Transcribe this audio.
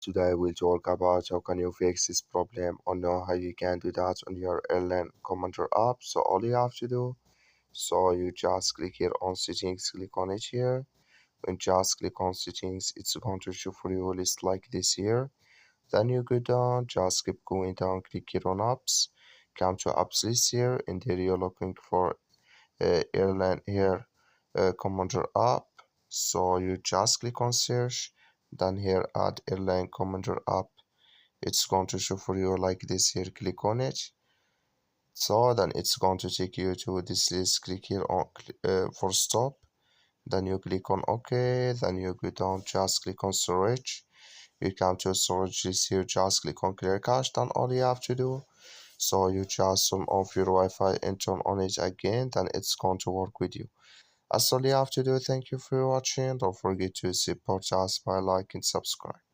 today we'll talk about how can you fix this problem or know how you can do that on your Airline Commander app. So all you have to do, so you just click here on settings, click on it here. When just click on settings, it's going to show for you a list like this here. Then you go down, just keep going down, click here on apps, come to apps list here, and there you're looking for Airline here Commander app. So you just click on search, then here add Airline Commander app. It's going to show for you like this here. Click on it. So then it's going to take you to this list. Click here on for stop. Then you click on OK. Then you go down. Just click on storage. You come to storage list here. Just click on clear cache. Then all you have to do. So you just turn off your Wi-Fi and turn on it again. Then it's going to work with you. That's all you have to do. Thank you for watching. Don't forget to support us by like and subscribe.